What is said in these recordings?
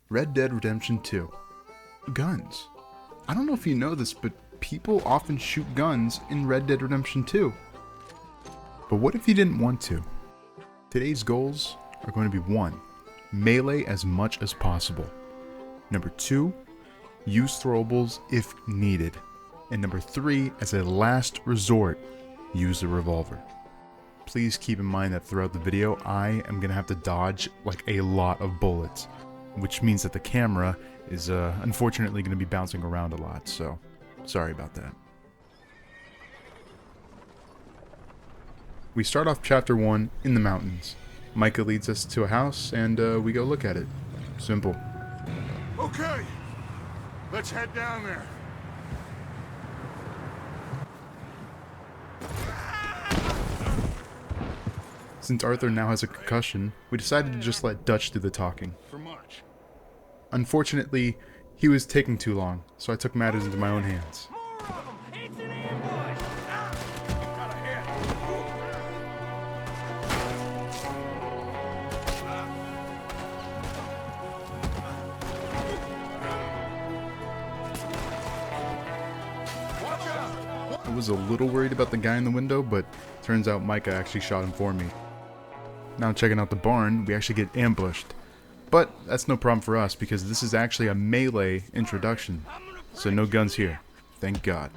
Red Dead Redemption 2. Guns. I don't know if you know this, but people often shoot guns in Red Dead Redemption 2. But what if you didn't want to? Today's goals are going to be 1. Melee as much as possible. Number 2, use throwables if needed. And number 3, as a last resort, use a revolver. Please keep in mind that throughout the video, I am going to have to dodge like a lot of bullets, which means that the camera is unfortunately going to be bouncing around a lot, so sorry about that. We start off chapter 1 in the mountains. Micah leads us to a house and we go look at it. Simple. Okay, let's head down there. Since Arthur now has a concussion, we decided to just let Dutch do the talking. For March. Unfortunately, he was taking too long, so I took matters into my own hands. It's an ambush! Got a hit. Watch out! I was a little worried about the guy in the window, but turns out Micah actually shot him for me. Now checking out the barn, we actually get ambushed. But that's no problem for us because this is actually a melee introduction. So no guns here. Thank God.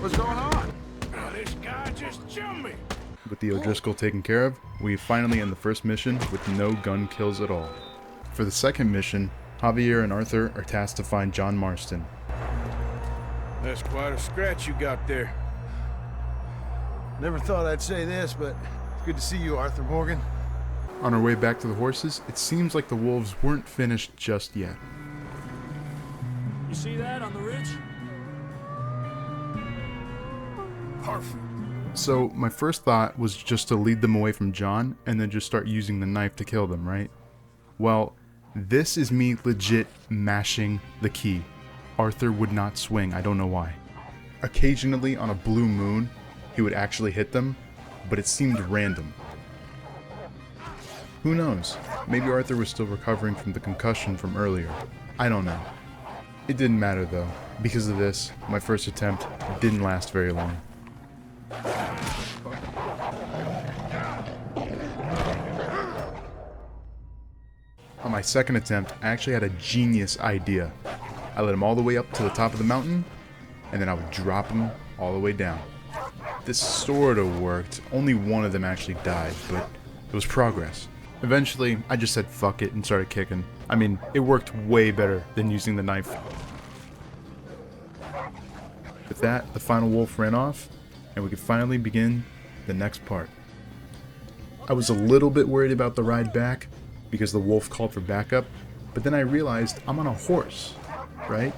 What's going on? This guy just jumped me! With the O'Driscoll taken care of, we finally end the first mission with no gun kills at all. For the second mission, Javier and Arthur are tasked to find John Marston. That's quite a scratch you got there. Never thought I'd say this, but it's good to see you, Arthur Morgan. On our way back to the horses, it seems like the wolves weren't finished just yet. You see that on the ridge? Perfect. So my first thought was just to lead them away from John and then just start using the knife to kill them, right? Well, this is me legit mashing the key. Arthur would not swing, I don't know why. Occasionally on a blue moon, he would actually hit them, but it seemed random. Who knows? Maybe Arthur was still recovering from the concussion from earlier. I don't know. It didn't matter though. Because of this, my first attempt didn't last very long. On my second attempt, I actually had a genius idea. I led him all the way up to the top of the mountain, and then I would drop him all the way down. This sort of worked. Only one of them actually died, but it was progress. Eventually, I just said fuck it and started kicking. I mean, it worked way better than using the knife. With that, the final wolf ran off, and we could finally begin the next part. I was a little bit worried about the ride back, because the wolf called for backup, but then I realized I'm on a horse, right?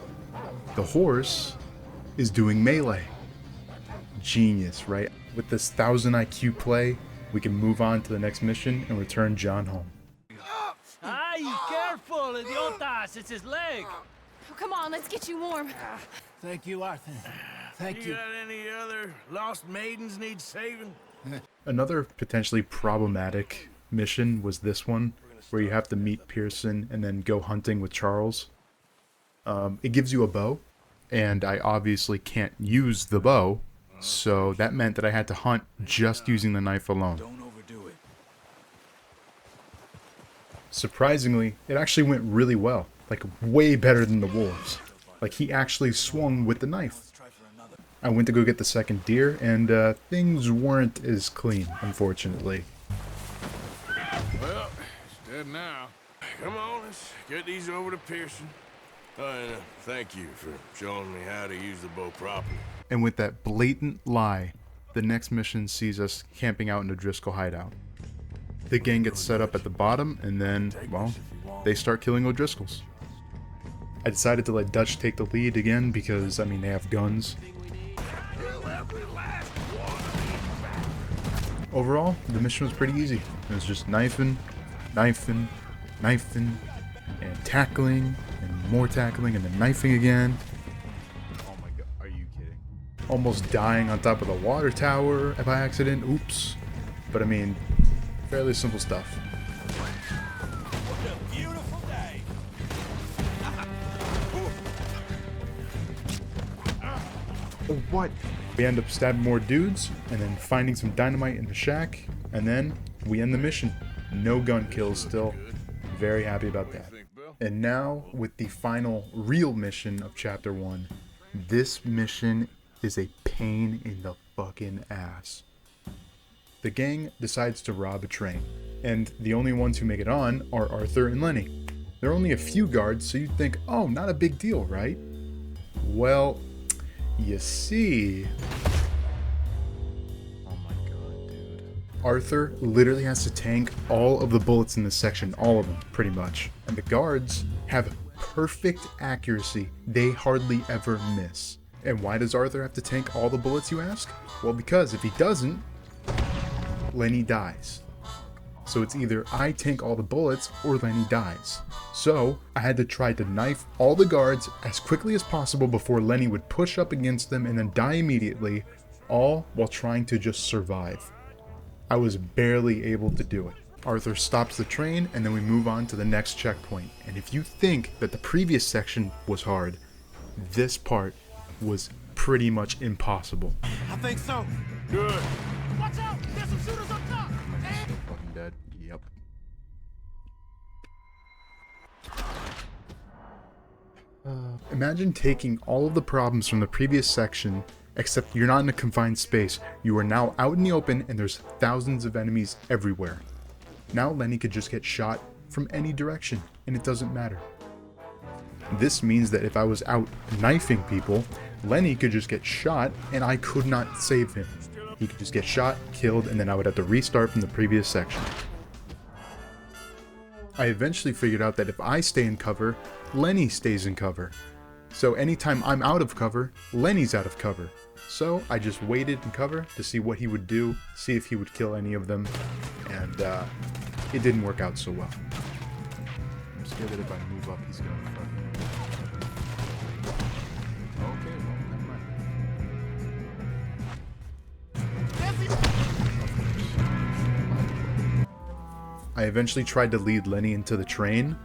The horse is doing melee. Genius, right? With this 1000 IQ play, we can move on to the next mission and return John home. Ay, careful, idiotas! It's his leg! Oh, come on, let's get you warm. Thank you, Arthur. Thank You got any other lost maidens need saving? Another potentially problematic mission was this one, where you have to meet Pearson and then go hunting with Charles. It gives you a bow, and I obviously can't use the bow, so that meant that I had to hunt just using the knife alone. Don't overdo it. Surprisingly, it actually went really well, like way better than the wolves. Like he actually swung with the knife. I went to go get the second deer, and things weren't as clean, unfortunately. Well, it's dead now. Come on, let's get these over to Pearson. And thank you for showing me how to use the bow properly. And with that blatant lie, the next mission sees us camping out in a Driscoll hideout. The gang gets set up at the bottom, and then, well, they start killing O'Driscolls. I decided to let Dutch take the lead again because, I mean, they have guns. Overall, the mission was pretty easy. It was just knifing, knifing, knifing, and tackling, and more tackling, and then knifing again. Oh my god, are you kidding? Almost dying on top of the water tower by accident. Oops. But I mean, fairly simple stuff. Or what? We end up stabbing more dudes, and then finding some dynamite in the shack, and then we end the mission. No gun kills still. Very happy about that. And now, with the final real mission of Chapter 1, this mission is a pain in the fucking ass. The gang decides to rob a train, and the only ones who make it on are Arthur and Lenny. There are only a few guards, so you'd think, oh, not a big deal, right? Well, you see... Oh my god, dude. Arthur literally has to tank all of the bullets in this section, all of them, pretty much. And the guards have perfect accuracy. They hardly ever miss. And why does Arthur have to tank all the bullets, you ask? Well, because if he doesn't, Lenny dies. So it's either I tank all the bullets or Lenny dies. So I had to try to knife all the guards as quickly as possible before Lenny would push up against them and then die immediately, all while trying to just survive. I was barely able to do it. Arthur stops the train and then we move on to the next checkpoint. And if you think that the previous section was hard, this part was pretty much impossible. I think so. Good. Watch out! There's some shooters up top! Fucking dead. Yep. Imagine taking all of the problems from the previous section, except you're not in a confined space. You are now out in the open and there's thousands of enemies everywhere. Now Lenny could just get shot from any direction, and it doesn't matter. This means that if I was out knifing people, Lenny could just get shot and I could not save him. He could just get shot, killed, and then I would have to restart from the previous section. I eventually figured out that if I stay in cover, Lenny stays in cover. So anytime I'm out of cover, Lenny's out of cover. So I just waited in cover to see what he would do, see if he would kill any of them, and it didn't work out so well. I'm scared that if I move up, he's gonna fucking... Okay, well, never mind. I eventually tried to lead Lenny into the train,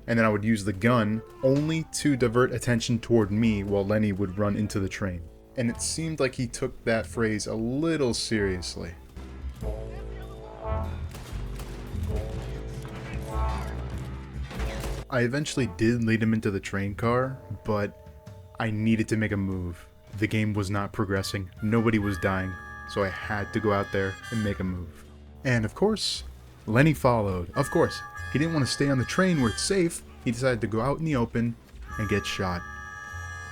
and then I would use the gun only to divert attention toward me while Lenny would run into the train. And it seemed like he took that phrase a little seriously. I eventually did lead him into the train car, but I needed to make a move. The game was not progressing, nobody was dying, so I had to go out there and make a move. And of course, Lenny followed. Of course, he didn't want to stay on the train where it's safe. He decided to go out in the open and get shot.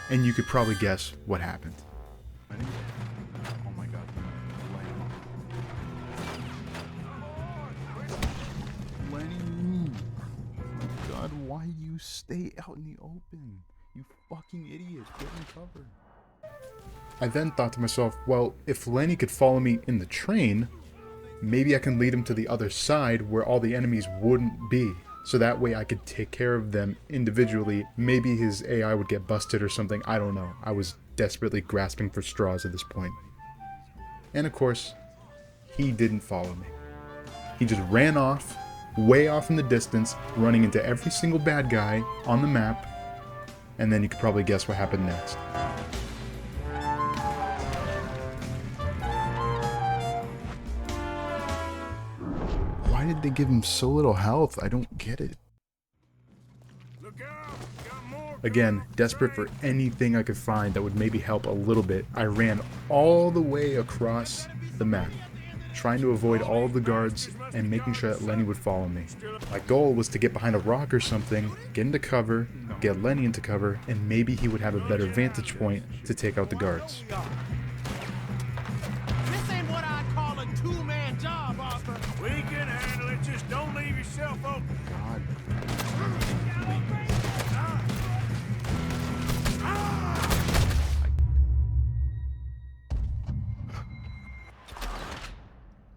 And you could probably guess what happened. Lenny? Oh my god. Lenny! Oh my god, why do you stay out in the open? You fucking idiot. Get in cover. I then thought to myself, well, if Lenny could follow me in the train, maybe I can lead him to the other side where all the enemies wouldn't be. So that way I could take care of them individually. Maybe his AI would get busted or something. I don't know. I was desperately grasping for straws at this point. And of course, he didn't follow me. He just ran off, way off in the distance, running into every single bad guy on the map. And then you could probably guess what happened next. Why did they give him so little health? I don't get it. Again, desperate for anything I could find that would maybe help a little bit, I ran all the way across the map, trying to avoid all of the guards and making sure that Lenny would follow me. My goal was to get behind a rock or something, get into cover, get Lenny into cover, and maybe he would have a better vantage point to take out the guards. This ain't what I call a two-man job, Arthur. We can handle it, just don't leave yourself open. God.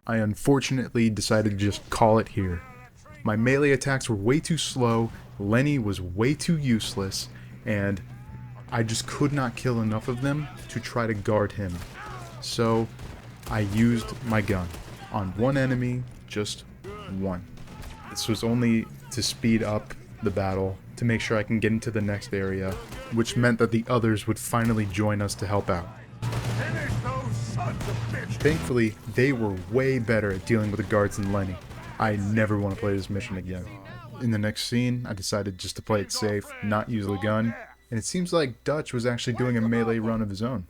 I unfortunately decided to just call it here. My melee attacks were way too slow, Lenny was way too useless, and I just could not kill enough of them to try to guard him. So I used my gun on one enemy, just one. This was only to speed up the battle, to make sure I can get into the next area, which meant that the others would finally join us to help out. Thankfully, they were way better at dealing with the guards than Lenny. I never want to play this mission again. In the next scene, I decided just to play it safe, not use the gun, and it seems like Dutch was actually doing a melee run of his own.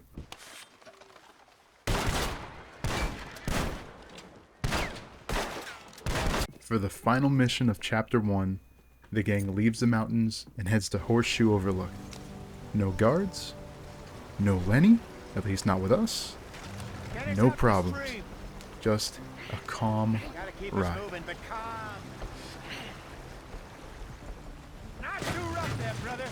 For the final mission of Chapter 1, the gang leaves the mountains and heads to Horseshoe Overlook. No guards, no Lenny, at least not with us, no problems, just a calm ride. Not too rough there, brother.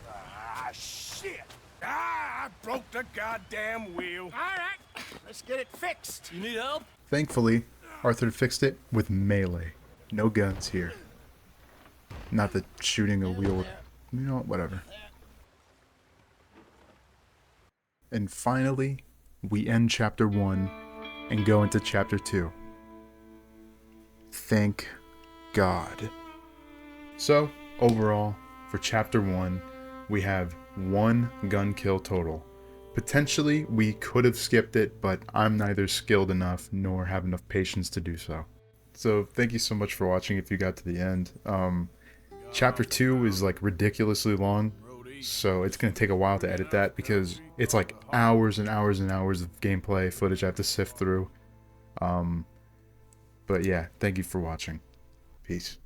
Ah, shit. Ah, I broke the goddamn wheel. All right, let's get it fixed. You need help? Thankfully, Arthur fixed it with melee. No guns here. Not that shooting a wheel, you know, whatever. And finally, we end Chapter 1 and go into Chapter 2. Thank God. So, overall, for Chapter 1, we have 1 gun kill total. Potentially, we could have skipped it, but I'm neither skilled enough nor have enough patience to do so. So, thank you so much for watching if you got to the end. Chapter 2 is like ridiculously long, so it's going to take a while to edit that because it's like hours and hours and hours of gameplay footage I have to sift through. But yeah, thank you for watching. Peace.